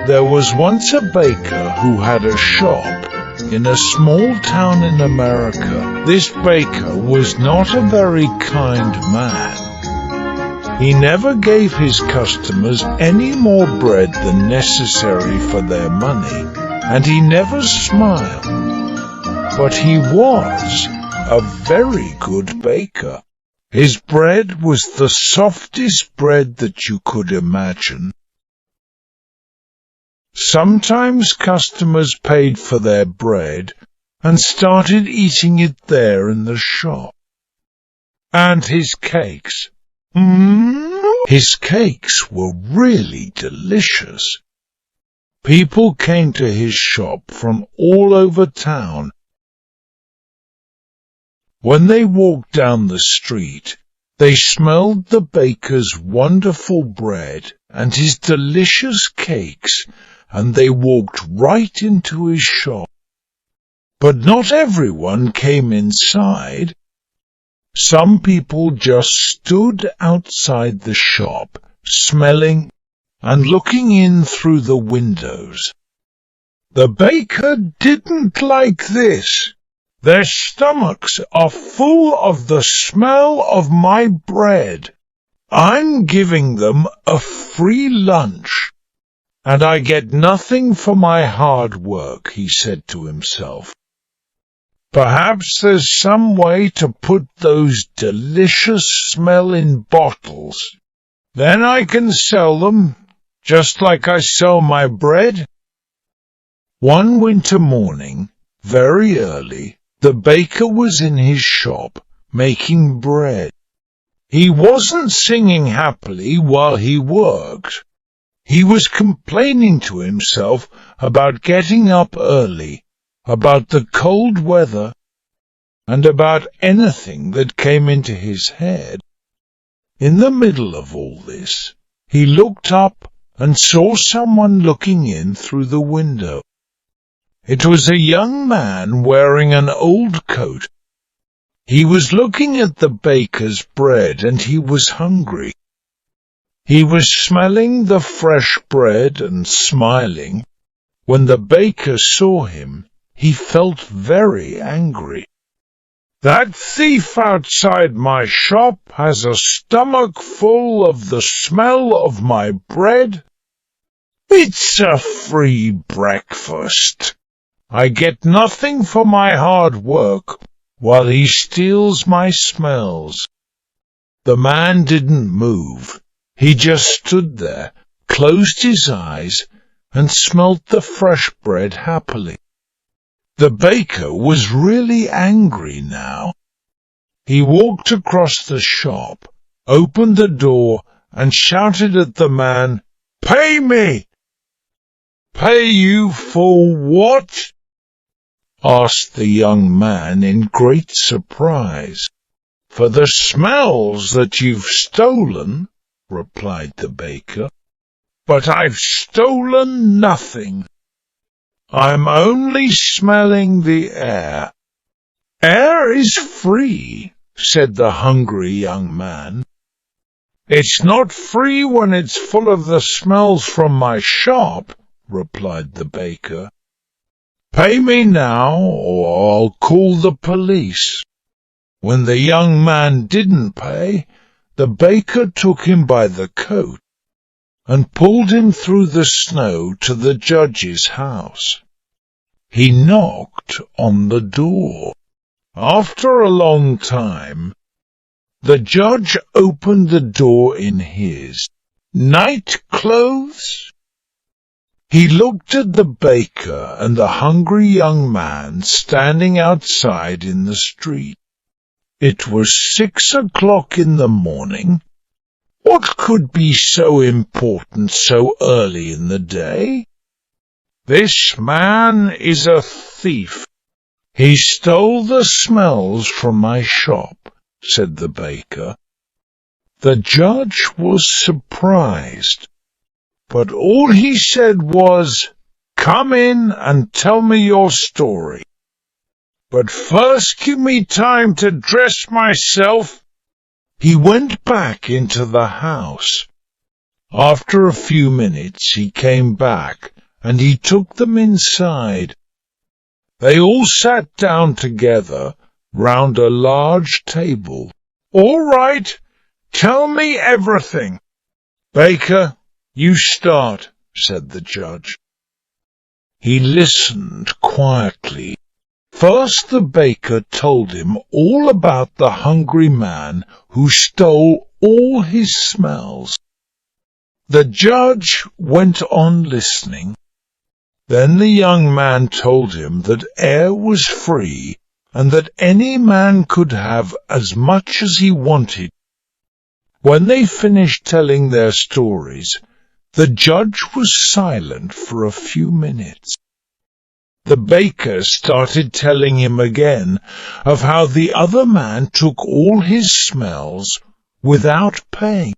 There was once a baker who had a shop in a small town in America. This baker was not a very kind man. He never gave his customers any more bread than necessary for their money, and he never smiled. But he was a very good baker. His bread was the softest bread that you could imagine. Sometimes customers paid for their bread and started eating it there in the shop. And his cakes. His cakes were really delicious. People came to his shop from all over town. When they walked down the street, they smelled the baker's wonderful bread and his delicious cakes, and they walked right into his shop. But not everyone came inside. Some people just stood outside the shop, smelling and looking in through the windows. The baker didn't like this. Their stomachs are full of the smell of my bread. I'm giving them a free lunch, and I get nothing for my hard work, he said to himself. Perhaps there's some way to put those delicious smell in bottles. Then I can sell them, just like I sell my bread. One winter morning, very early, the baker was in his shop, making bread. He wasn't singing happily while he worked. He was complaining to himself about getting up early, about the cold weather, and about anything that came into his head. In the middle of all this, he looked up and saw someone looking in through the window. It was a young man wearing an old coat. He was looking at the baker's bread, and he was hungry. He was smelling the fresh bread and smiling. When the baker saw him, he felt very angry. That thief outside my shop has a stomach full of the smell of my bread. It's a free breakfast. I get nothing for my hard work, while he steals my smells. The man didn't move. He just stood there, closed his eyes, and smelt the fresh bread happily. The baker was really angry now. He walked across the shop, opened the door, and shouted at the man, "Pay me!" "Pay you for what?" asked the young man in great surprise. "For the smells that you've stolen," replied the baker. "But I've stolen nothing. I'm only smelling the air." "Air is free," said the hungry young man. "It's not free when it's full of the smells from my shop," replied the baker. "Pay me now, or I'll call the police." When the young man didn't pay, the baker took him by the coat and pulled him through the snow to the judge's house. He knocked on the door. After a long time, the judge opened the door in his night clothes. He looked at the baker and the hungry young man standing outside in the street. It was 6 o'clock in the morning. What could be so important so early in the day? "This man is a thief. He stole the smells from my shop," said the baker. The judge was surprised, but all he said was, "Come in and tell me your story. But first give me time to dress myself." He went back into the house. After a few minutes he came back and he took them inside. They all sat down together round a large table. "All right, tell me everything." "Baker, you start," said the judge. He listened quietly. First the baker told him all about the hungry man who stole all his smells. The judge went on listening. Then the young man told him that air was free and that any man could have as much as he wanted. When they finished telling their stories, the judge was silent for a few minutes. The baker started telling him again of how the other man took all his smells without paying.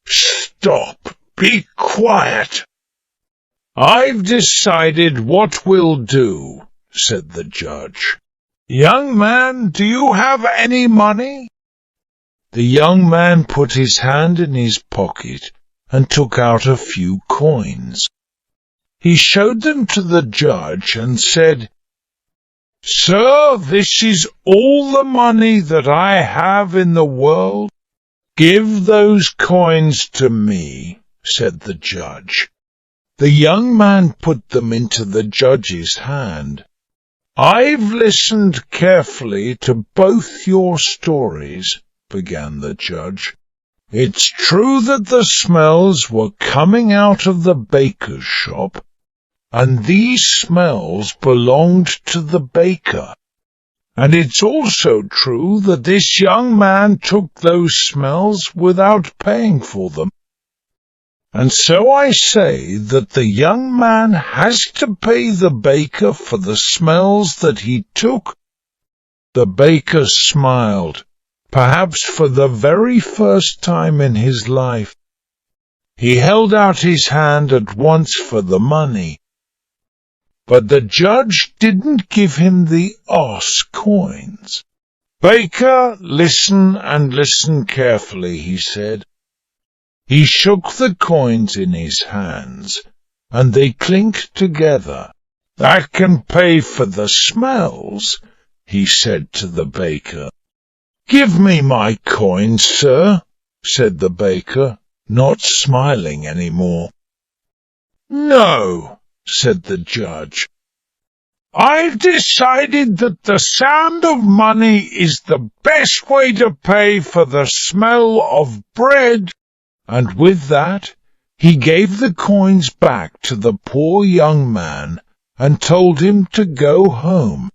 "Stop! Be quiet! I've decided what we'll do," said the judge. "Young man, do you have any money?" The young man put his hand in his pocket and took out a few coins. He showed them to the judge and said, "Sir, this is all the money that I have in the world." "Give those coins to me," said the judge. The young man put them into the judge's hand. "I've listened carefully to both your stories," began the judge. "It's true that the smells were coming out of the baker's shop, and these smells belonged to the baker. And it's also true that this young man took those smells without paying for them. And so I say that the young man has to pay the baker for the smells that he took." The baker smiled, perhaps for the very first time in his life. He held out his hand at once for the money. But the judge didn't give him the ass coins. "Baker, listen and listen carefully," he said. He shook the coins in his hands, and they clinked together. "That can pay for the smells," he said to the baker. "Give me my coins, sir," said the baker, not smiling any more. "No," said the judge. "I've decided that the sound of money is the best way to pay for the smell of bread." And with that, he gave the coins back to the poor young man and told him to go home.